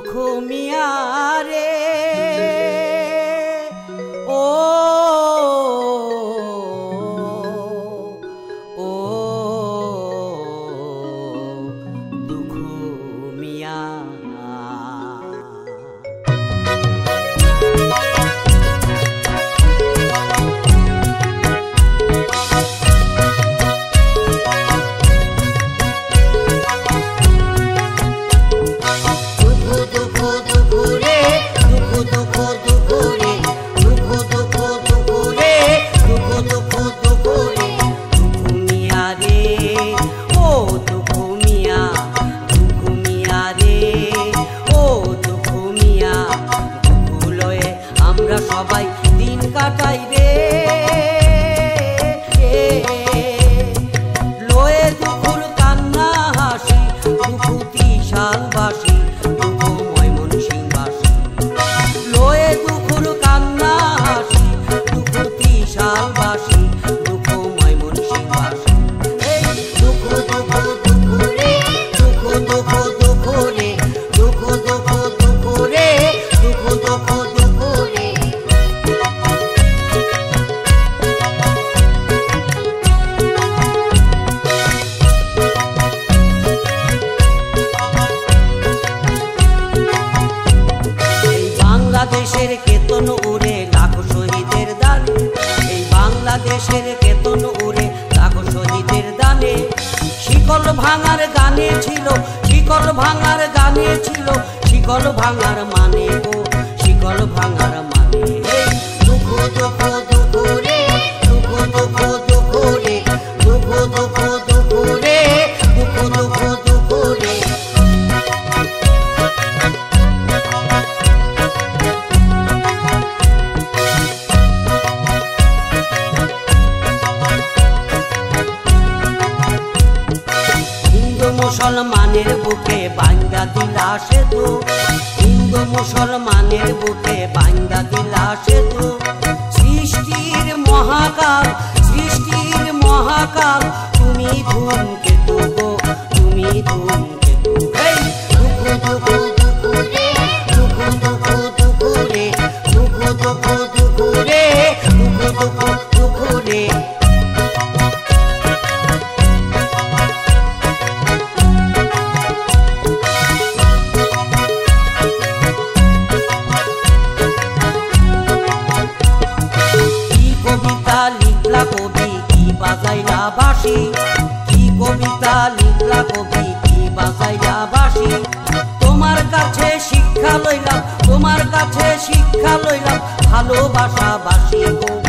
দুঃখ মিয়া রে ও ও দুঃখ মিয়া সবাই দিন কাটাই রে লয়ে দুঃখর কান্না হাসি দুঃখ ত্রিশালবাসী দুঃখ ময়মনসিংহবাসী লয়ে দুঃখর কান্না হাসি দুঃখ ত্রিশালবাসী দুঃখ ময়মনসিংহবাসী দুঃখ দুঃখ দুঃখ রে দুঃখ দুঃখ দুঃখ রে দুঃখ দুঃখ দুঃখ রে দুঃখ দুঃখ বাংলাদেশের কেতন উড়ে লাখো শহীদের দানে এই বাংলাদেশের কেতন উড়ে লাখো শহীদের দানে শিকল ভাঙার গানে ছিল শিকল ভাঙার গানে ছিল শিকল ভাঙার মানে গো শিকল ভাঙার মানে দুঃখ দুঃখ দুঃখ রে দুঃখ দুঃখ দুঃখ রে দুঃখ দুঃখ দুঃখ রে দুঃখ দুঃখ দুঃখ রে মুসলমানের বুকে বান্দা দিলা সেতু হিন্দু মুসলমানের বুকে বান্দা দিলা সেতু সৃষ্টির মহাকাল তুমি ধূমকেতু গো তুমি ধূমকেতু দুঃখ দুঃখ দুঃখ রে দুঃখ দুঃখ দুঃখ রে দুঃখ দুঃখ দুঃখ রে দুঃখ দুঃখ দুঃখ রে লিখলা কবি কি বাজাইলা বাঁশি কি কবিতা লিখলা কবি কি বাজাইলা বাঁশি তোমার কাছে শিক্ষা লইলাম ভালোবাসা বাসি গো